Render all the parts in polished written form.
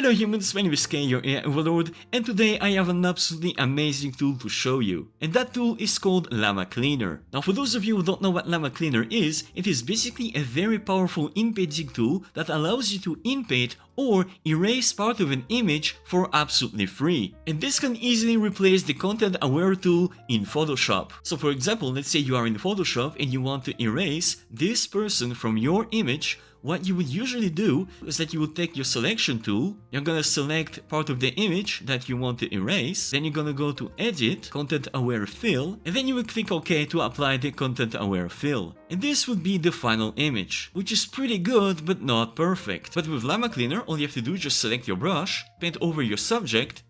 Hello humans, my name is Kay, your AI overlord, and today I have an absolutely amazing tool to show you. And that tool is called Llama-Cleaner. Now for those of you who don't know what Llama-Cleaner is, it is basically a very powerful inpainting tool that allows you to inpaint or erase part of an image for absolutely free. And this can easily replace the content aware tool in Photoshop. So for example, let's say you are in Photoshop and you want to erase this person from your image. What you would usually do is that you would take your selection tool, you're gonna select part of the image that you want to erase, then you're gonna go to Edit, Content Aware Fill, and then you would click OK to apply the Content Aware Fill. And this would be the final image, which is pretty good but not perfect. But with Llama-Cleaner, all you have to do is just select your brush, paint over your subject,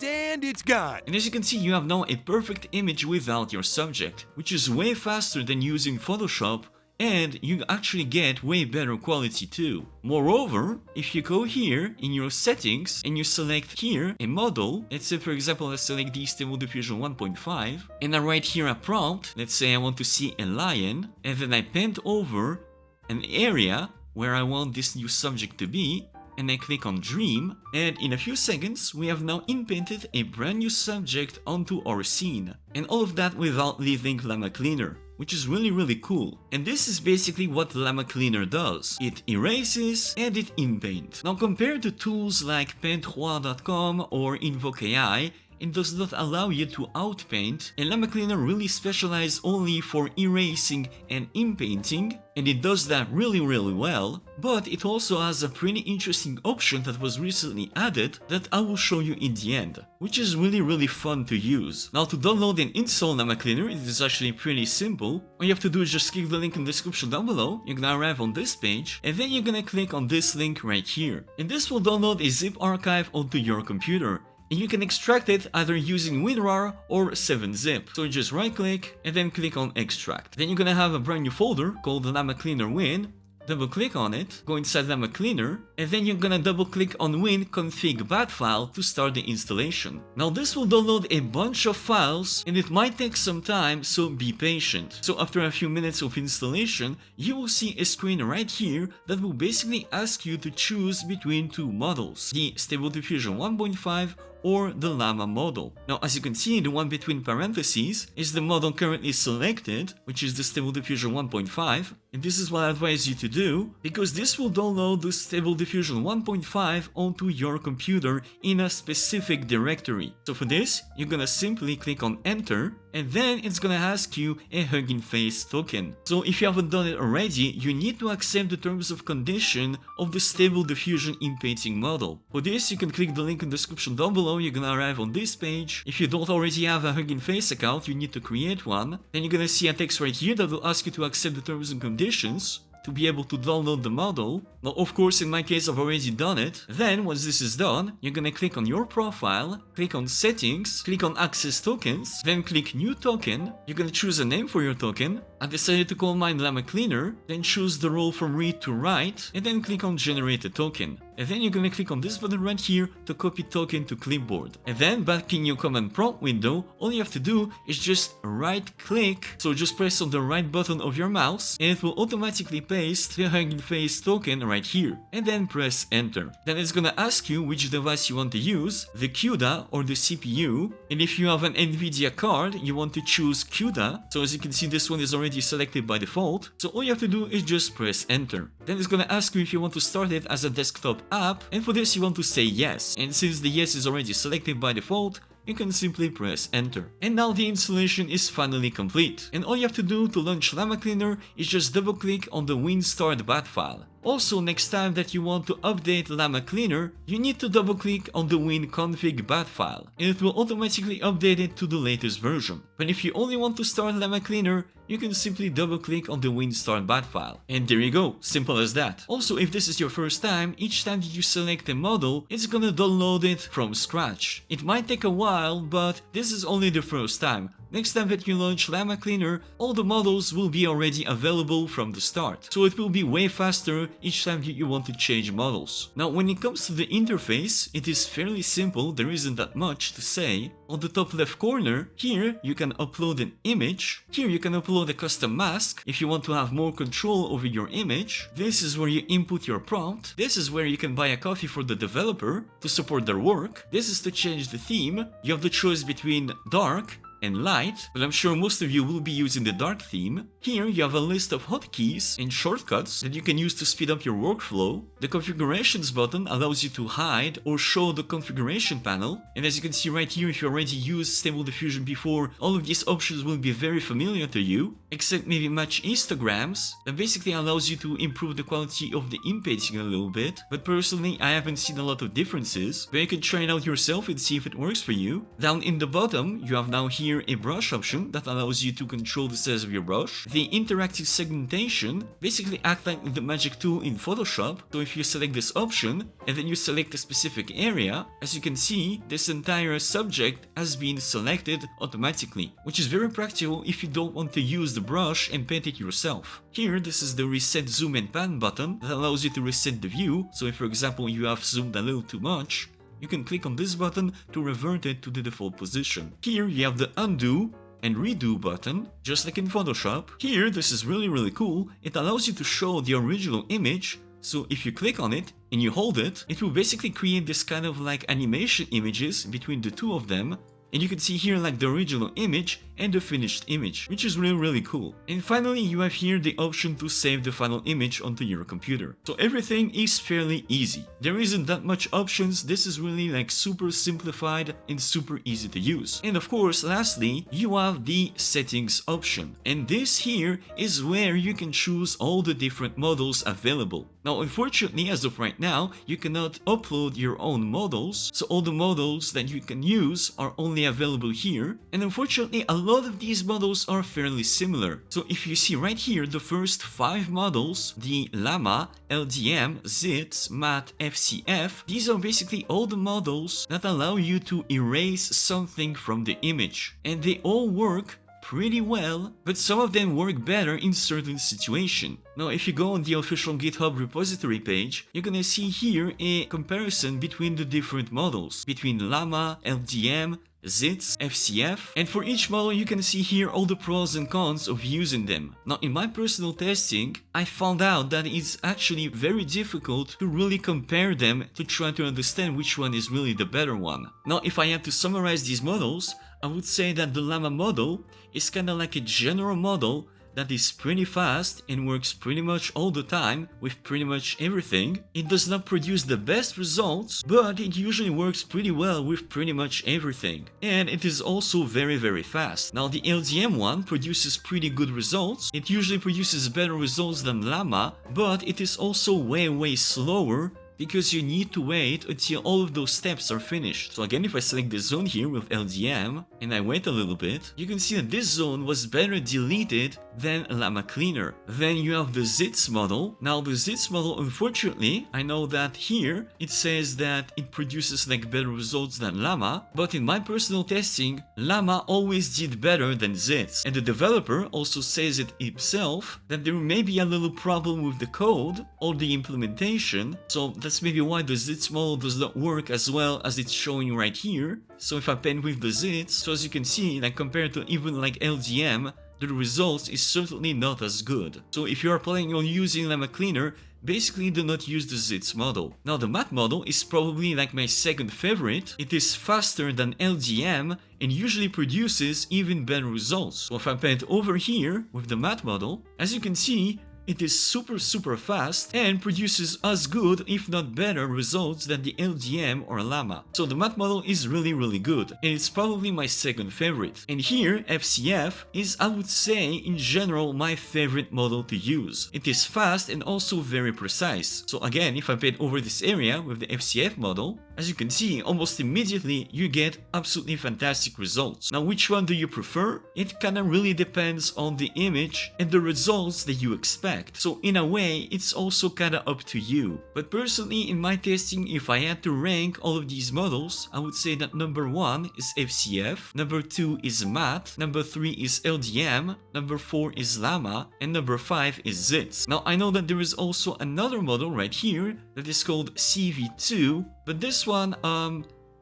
and it's gone. and as you can see, you have now a perfect image without your subject, which is way faster than using Photoshop, and you actually get way better quality too. Moreover, if you go here in your settings and you select here a model, let's say for example I select the Stable Diffusion 1.5 and I write here a prompt, let's say I want to see a lion, and then I paint over an area where I want this new subject to be, and I click on Dream, and in a few seconds we have now inpainted a brand new subject onto our scene. And all of that without leaving Llama-Cleaner, which is really cool. And this is basically what Llama-Cleaner does. It erases and it inpaints. Now compared to tools like paint3.com or Invoke AI, it does not allow you to outpaint, and Llama-Cleaner really specializes only for erasing and inpainting, and it does that really well, but it also has a pretty interesting option that was recently added that I will show you in the end, which is really fun to use. Now to download and install Llama-Cleaner, it is actually pretty simple. All you have to do is just click the link in the description down below, you're gonna arrive on this page, and then you're gonna click on this link right here. And this will download a zip archive onto your computer. And you can extract it either using WinRAR or 7-zip. So you just right click and then click on extract. Then you're gonna have a brand new folder called Llama-Cleaner Win. Double click on it, go inside Llama-Cleaner, and then you're gonna double click on Win config bat file to start the installation. Now this will download a bunch of files and it might take some time, so be patient. So after a few minutes of installation, you will see a screen right here that will basically ask you to choose between two models, the Stable Diffusion 1.5 or the Llama model. Now as you can see, the one between parentheses is the model currently selected, which is the Stable Diffusion 1.5, and this is what I advise you to do, because this will download the Stable Diffusion 1.5 onto your computer in a specific directory. So for this, you're gonna simply click on enter, and then it's gonna ask you a Hugging Face token. So if you haven't done it already, you need to accept the terms of condition of the Stable Diffusion inpainting model. For this, you can click the link in the description down below, you're gonna arrive on this page. If you don't already have a Hugging Face account, you need to create one. Then you're gonna see a text right here that will ask you to accept the terms and conditions to be able to download the model. Now of course in my case I've already done it. Then once this is done, you're gonna click on your profile, click on settings, click on access tokens, then click new token. You're gonna choose a name for your token. I decided to call mine Llama-Cleaner, then choose the role from read to write, and then click on generate a token. And then you're gonna click on this button right here to copy token to clipboard. And then back in your command prompt window, all you have to do is just right click, so just press on the right button of your mouse and it will automatically paste the Hugging Face token right here. And then press enter. Then it's gonna ask you which device you want to use, the CUDA or the CPU. And if you have an NVIDIA card, you want to choose CUDA. So as you can see, this one is already selected by default. So all you have to do is just press enter. Then it's gonna ask you if you want to start it as a desktop app, and for this you want to say yes, and since the yes is already selected by default, you can simply press enter. And now the installation is finally complete, and all you have to do to launch Llama-Cleaner is just double click on the WinStart bat file. Also, next time that you want to update Llama-Cleaner, you need to double click on the Win config bat file, and it will automatically update it to the latest version. But if you only want to start Llama-Cleaner, you can simply double click on the WinStart bat file. And there you go, simple as that. Also, if this is your first time, each time that you select a model, it's gonna download it from scratch. It might take a while, but this is only the first time. Next time that you launch Llama-Cleaner, all the models will be already available from the start, so it will be way faster each time you want to change models. Now when it comes to the interface, it is fairly simple, there isn't that much to say. On the top left corner, here you can upload an image, here you can upload a custom mask if you want to have more control over your image. This is where you input your prompt, this is where you can buy a coffee for the developer to support their work, this is to change the theme. You have the choice between dark and light, but I'm sure most of you will be using the dark theme. Here you have a list of hotkeys and shortcuts that you can use to speed up your workflow. The configurations button allows you to hide or show the configuration panel, and as you can see right here, if you already used Stable Diffusion before, all of these options will be very familiar to you, except maybe match histograms. That basically allows you to improve the quality of the inpainting a little bit, but personally I haven't seen a lot of differences, but you can try it out yourself and see if it works for you. Down in the bottom you have now here a brush option that allows you to control the size of your brush. The interactive segmentation basically acts like the magic tool in Photoshop, so if you select this option and then you select a specific area, as you can see, this entire subject has been selected automatically, which is very practical if you don't want to use the brush and paint it yourself. Here, this is the reset zoom and pan button that allows you to reset the view, so if for example you have zoomed a little too much, you can click on this button to revert it to the default position. Here you have the undo and redo button, just like in Photoshop. Here, this is really cool, it allows you to show the original image, so if you click on it and you hold it, it will basically create this kind of like animation images between the two of them, and you can see here like the original image and the finished image, which is really cool. And finally, you have here the option to save the final image onto your computer. So everything is fairly easy. There isn't that much options, this is really like super simplified and super easy to use. And of course, lastly, you have the settings option. And this here is where you can choose all the different models available. Now, unfortunately, as of right now, you cannot upload your own models, so all the models that you can use are only available here. And unfortunately, a lot of these models are fairly similar. So if you see right here, the first 5 models, the Llama, LDM, Zits, Matte, FCF, these are basically all the models that allow you to erase something from the image. And they all work pretty well, but some of them work better in certain situations. Now, if you go on the official GitHub repository page, you're gonna see here a comparison between the different models, between Llama, LDM, Zits, FCF, and for each model you can see here all the pros and cons of using them. Now, in my personal testing, I found out that it's actually very difficult to really compare them to try to understand which one is really the better one. Now, if I had to summarize these models, I would say that the Llama model is kinda like a general model that is pretty fast and works pretty much all the time with pretty much everything. It does not produce the best results, but it usually works pretty well with pretty much everything. And it is also very fast. Now, the LDM one produces pretty good results. It usually produces better results than Llama, but it is also way slower, because you need to wait until all of those steps are finished. So again, if I select this zone here with LDM and I wait a little bit, you can see that this zone was better deleted than Llama-Cleaner. Then you have the Zits model. Now the Zits model, unfortunately, I know that here it says that it produces like better results than Llama, but in my personal testing, Llama always did better than Zits. And the developer also says it himself that there may be a little problem with the code or the implementation, so that's maybe why the Zits model does not work as well as it's showing right here. So if I paint with the Zits, so as you can see, like compared to even like LDM, the results is certainly not as good. So if you are planning on using Llama-Cleaner, basically do not use the Zits model. Now the Matte model is probably like my second favorite. It is faster than LDM and usually produces even better results. So if I paint over here with the Matte model, as you can see, it is super fast and produces as good, if not better, results than the LDM or Llama. So the Matte model is really good, and it's probably my second favorite. And here, FCF is, I would say, in general, my favorite model to use. It is fast and also very precise. So again, if I paint over this area with the FCF model, As you can see, almost immediately you get absolutely fantastic results. Now, which one do you prefer? It kinda really depends on the image and the results that you expect. So in a way, it's also kinda up to you. But personally, in my testing, if I had to rank all of these models, I would say that number 1 is FCF, number 2 is Math, number 3 is LDM, number 4 is Llama, and number 5 is Zits. Now, I know that there is also another model right here that is called CV2, but this one,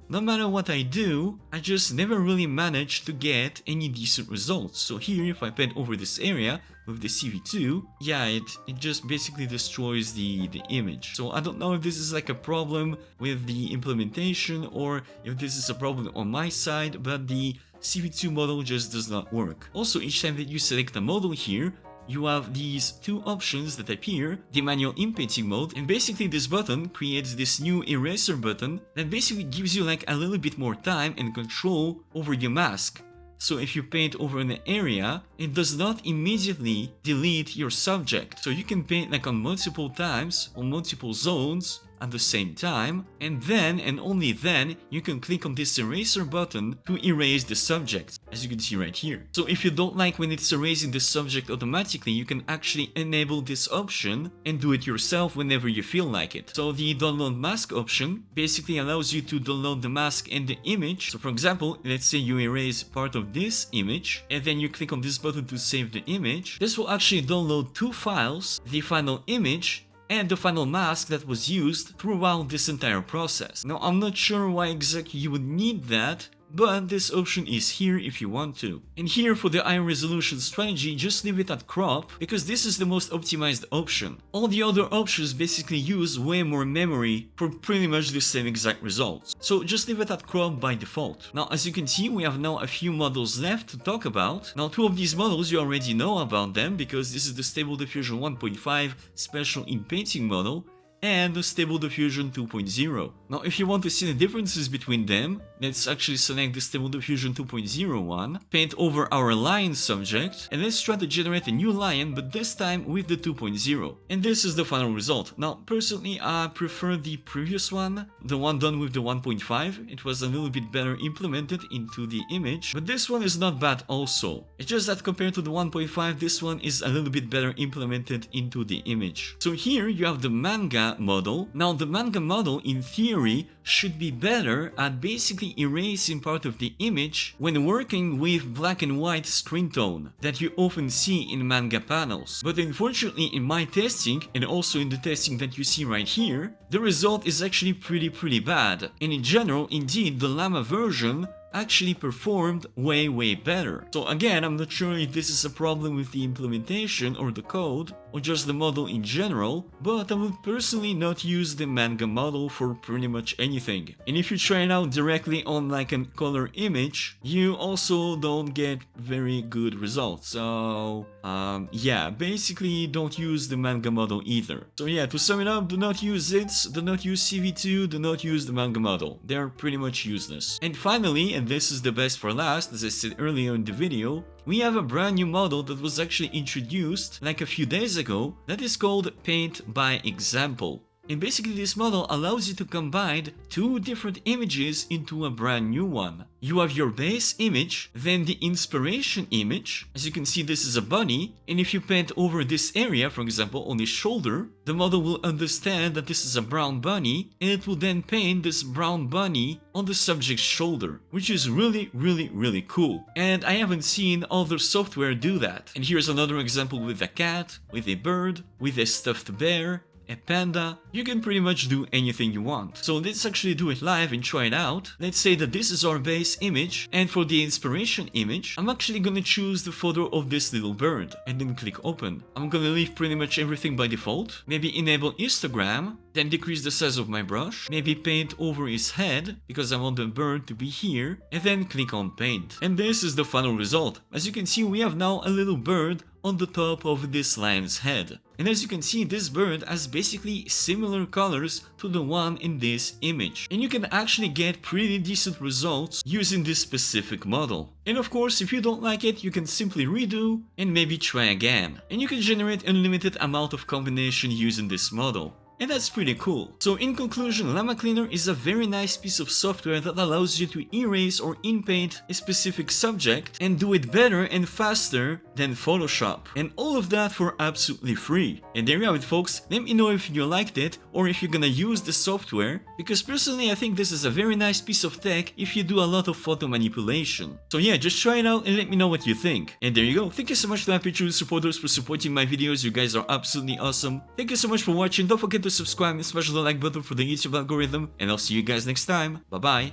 no matter what I do, I just never really manage to get any decent results. So here, if I paint over this area with the CV2, yeah, it just basically destroys the image. So I don't know if this is like a problem with the implementation or if this is a problem on my side, but the CV2 model just does not work. Also, each time that you select a model here, you have these two options that appear, the manual inpainting mode, and basically this button creates this new eraser button that basically gives you like a little bit more time and control over your mask. So if you paint over an area, it does not immediately delete your subject. So you can paint like on multiple times, on multiple zones, at the same time, and then and only then you can click on this eraser button to erase the subject, as you can see right here. So if you don't like when it's erasing the subject automatically, you can actually enable this option and do it yourself whenever you feel like it. So the download mask option basically allows you to download the mask and the image. So for example, let's say you erase part of this image and then you click on this button to save the image. This will actually download two files, the final image and the final mask that was used throughout this entire process. Now, I'm not sure why exactly you would need that, but this option is here if you want to. And here for the high resolution strategy, just leave it at crop, because this is the most optimized option. All the other options basically use way more memory for pretty much the same exact results. So just leave it at crop by default. Now, as you can see, we have now a few models left to talk about. Now, two of these models you already know about them, because this is the Stable Diffusion 1.5 Special Inpainting model, and the Stable Diffusion 2.0. Now, if you want to see the differences between them, let's actually select the Stable Diffusion 2.0 one, paint over our lion subject, and let's try to generate a new lion, but this time with the 2.0. And this is the final result. Now, personally, I prefer the previous one, the one done with the 1.5. It was a little bit better implemented into the image, but this one is not bad also. It's just that compared to the 1.5, this one is a little bit better implemented into the image. So here you have the manga model. Now, the manga model in theory should be better at basically erasing part of the image when working with black and white screen tone that you often see in manga panels. But unfortunately, in my testing and also in the testing that you see right here, the result is actually pretty bad. And in general, indeed, the Llama version actually performed way better. So again, I'm not sure if this is a problem with the implementation or the code or just the model in general, but I would personally not use the manga model for pretty much anything. And if you try it out directly on like a color image, you also don't get very good results. So yeah, basically don't use the manga model either. So yeah, to sum it up, do not use Zits, do not use CV2, do not use the manga model. They're pretty much useless. And finally, and this is the best for last, as I said earlier in the video, we have a brand new model that was actually introduced like a few days ago that is called Paint by Example. And basically this model allows you to combine two different images into a brand new one. You have your base image, then the inspiration image. As you can see, this is a bunny, and if you paint over this area, for example on his shoulder, the model will understand that this is a brown bunny, and it will then paint this brown bunny on the subject's shoulder, which is really cool. And I haven't seen other software do that. And here's another example with a cat, with a bird, with a stuffed bear, a panda. You can pretty much do anything you want. So let's actually do it live and try it out. Let's say that this is our base image, and for the inspiration image, I'm actually gonna choose the photo of this little bird and then click open. I'm gonna leave pretty much everything by default. Maybe enable histogram, then decrease the size of my brush, maybe paint over his head because I want the bird to be here, and then click on paint. And this is the final result. As you can see, we have now a little bird on the top of this lion's head. And as you can see, this bird has basically similar colors to the one in this image. And you can actually get pretty decent results using this specific model. And of course, if you don't like it, you can simply redo and maybe try again. And you can generate unlimited amount of combination using this model. and that's pretty cool. So in conclusion, Llama-Cleaner is a very nice piece of software that allows you to erase or inpaint a specific subject and do it better and faster than Photoshop. And all of that for absolutely free. And there you have it, folks. Let me know if you liked it or if you're gonna use the software, because personally I think this is a very nice piece of tech if you do a lot of photo manipulation. So yeah, just try it out and let me know what you think. And there you go. Thank you so much to my Patreon supporters for supporting my videos. You guys are absolutely awesome. Thank you so much for watching. Don't forget to subscribe and smash the like button for the YouTube algorithm. And I'll see you guys next time. Bye bye.